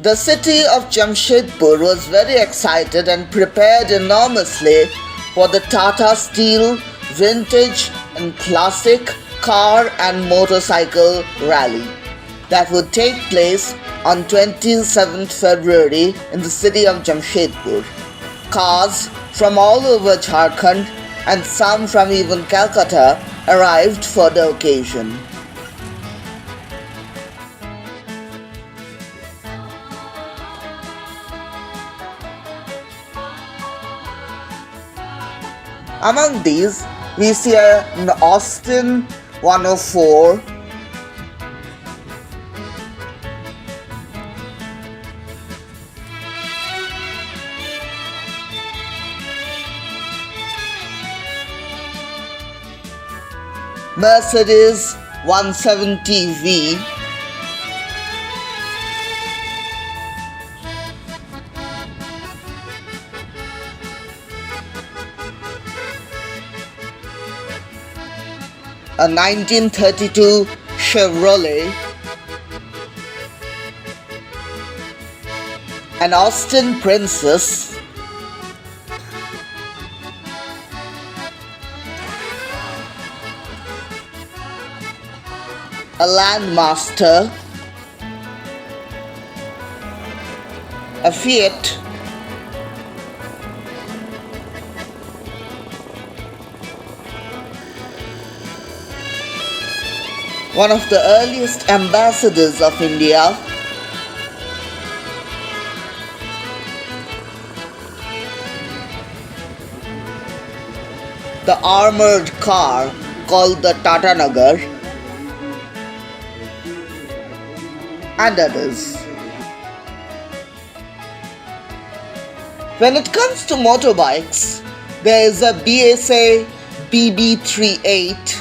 The city of Jamshedpur was very excited and prepared enormously for the Tata Steel Vintage and Classic Car and Motorcycle Rally that would take place on 27th February in the city of Jamshedpur. Cars from all over Jharkhand and some from even Calcutta arrived for the occasion. Among these, we see an Austin 104, Mercedes 170V, a 1932 Chevrolet, an Austin Princess, a Landmaster, a Fiat, one of the earliest ambassadors of India, the armored car called the Tata Nagar, and others. When it comes to motorbikes, there is a BSA BB38,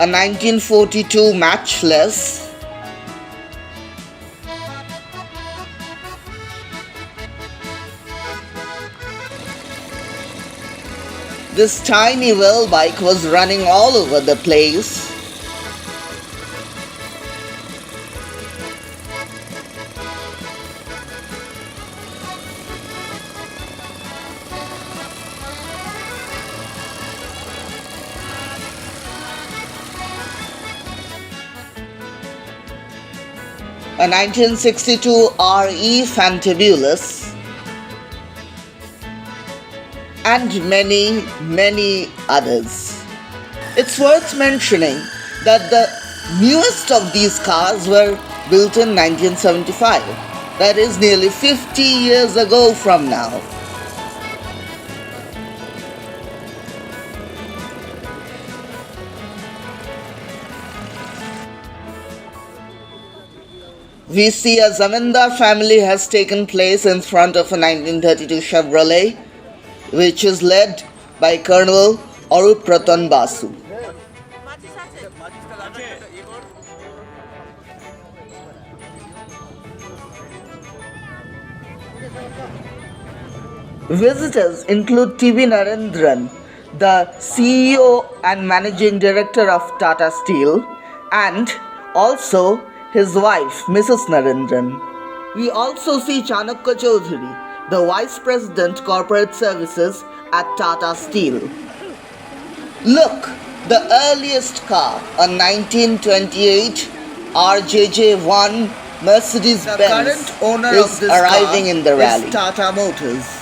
a 1942 Matchless, this tiny well bike was running all over the place. A 1962 RE Fantabulous, and many others. It's worth mentioning that the newest of these cars were built in 1975. That is nearly 50 years ago from now. We see a Zamindar family has taken place in front of a 1932 Chevrolet, which is led by Colonel Arup Ratan Basu. Visitors include TV Narendran, the CEO and Managing Director of Tata Steel, and also his wife, Mrs. Narendran. We also see Chanakya Chaudhary, the Vice President Corporate Services at Tata Steel. Look, the earliest car, a 1928 RJJ1 Mercedes-Benz, the current owner is of this arriving car in the rally. Is Tata Motors.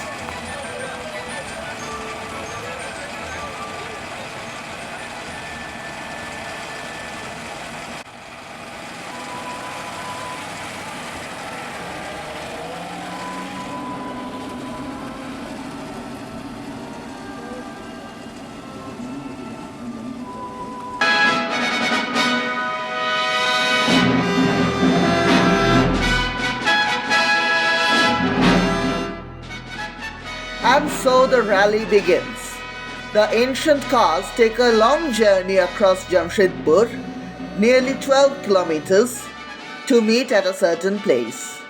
And so the rally begins. The ancient cars take a long journey across Jamshedpur, nearly 12 kilometers, to meet at a certain place.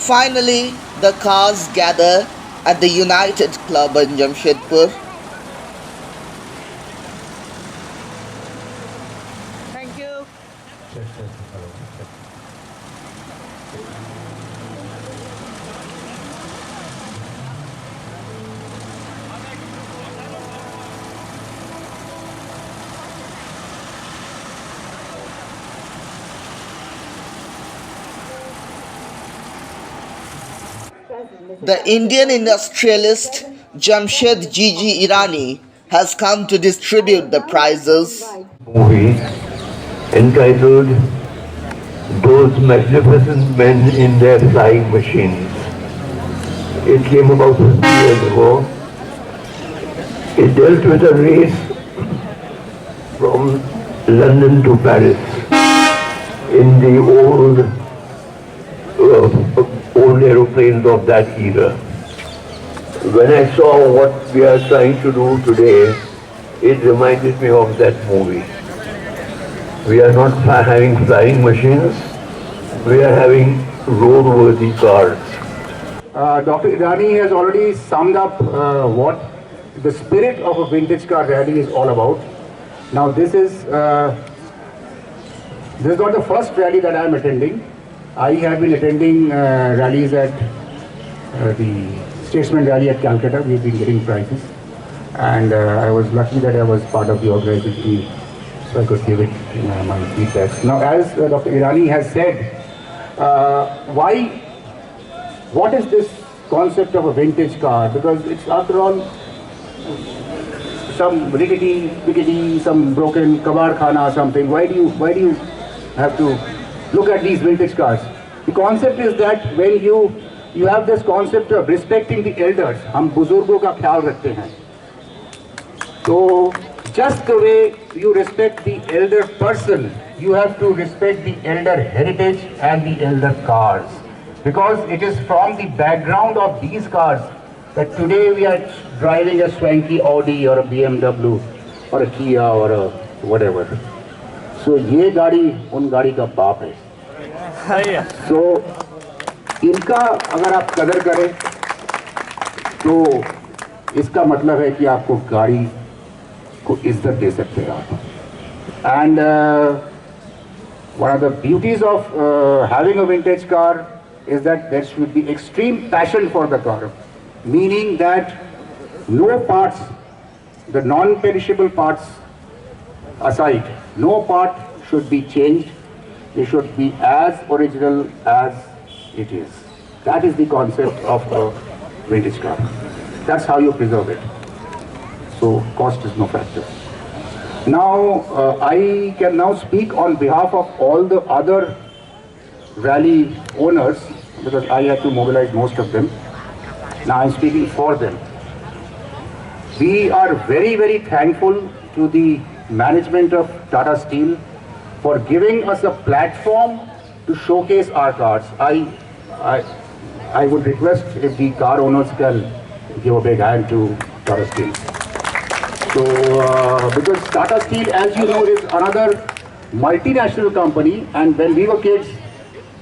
Finally, the cars gather at the United Club in Jamshedpur. Thank you. The Indian industrialist Jamshed Gigi Irani has come to distribute the prizes. Movie entitled Those Magnificent Men in Their Flying Machines. It came about 50 years ago. It dealt with a race from London to Paris in the old aeroplanes of that era. When I saw what we are trying to do today, it reminded me of that movie. We are not having flying machines, we are having roadworthy cars. Dr. Irani has already summed up what the spirit of a vintage car rally is all about. Now this is not the first rally that I am attending. I have been attending rallies at the Statesman Rally at Calcutta. We've been getting prizes, and I was lucky that I was part of the organization, so I could give it my feedbacks. Now, as Dr. Irani has said, what is this concept of a vintage car? Because it's after all some rickety, some broken kabar khana or something. Why do you have to look at these vintage cars? The concept is that when you have this concept of respecting the elders, हम बुजुर्गों का ख्याल रखते हैं. So just the way you respect the elder person, you have to respect the elder heritage and the elder cars. Because it is from the background of these cars that today we are driving a swanky Audi or a BMW or a Kia or a whatever. So ये गाड़ी उन गाड़ी का बाप है. So इनका अगर आप कदर करें तो इसका मतलब है कि आपको गाड़ी को इज्जत दे सकते हैं आप. And one of the beauties of having a vintage car is that there should be extreme passion for the car, meaning that no parts, the non-perishable parts aside, no part should be changed. It should be as original as it is. That is the concept of a vintage car. That's how you preserve it. So cost is no factor. Now I can now speak on behalf of all the other rally owners, because I had to mobilize most of them. Now I'm speaking for them. We are very, very thankful to the management of Tata Steel for giving us a platform to showcase our cars. I would request if the car owners can give a big hand to Tata Steel. So, because Tata Steel, as you know, is another multinational company, and when we were kids,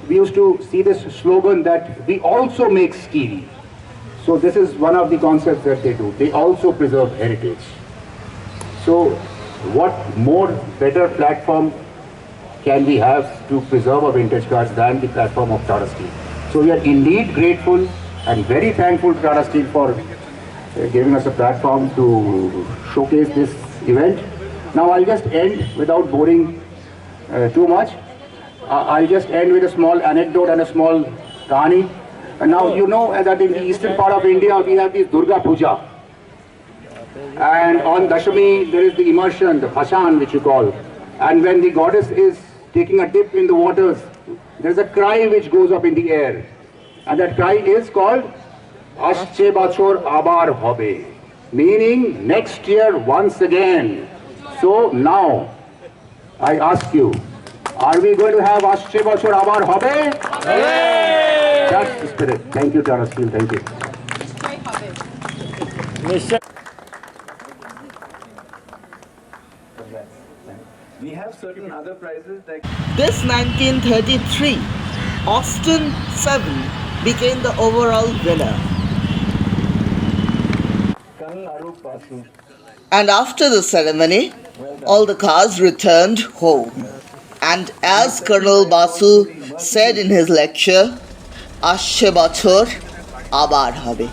we used to see this slogan that we also make steel. So this is one of the concepts that they do. They also preserve heritage. So what more better platform can we have to preserve our vintage cars than the platform of Tata Steel? So we are indeed grateful and very thankful to Tata Steel for giving us a platform to showcase this event. Now I'll just end without boring too much. I'll just end with a small anecdote and a small kahani. And now you know that in the eastern part of India we have this Durga Puja. And on Dashami there is the immersion, the Bhashan which you call. And when the goddess is taking a dip in the waters, there is a cry which goes up in the air. And that cry is called Asche Bachor Abar Hobe, meaning next year once again. So now I ask you, are we going to have Asche Bachor Abar Hobe? That's the spirit. Thank you, Tata Steel. Thank you. We have certain other prizes like This 1933 Austin 7 became the overall winner. And after the ceremony, all the cars returned home. And as Colonel Basu said in his lecture, আসছে বছর আবার হবে.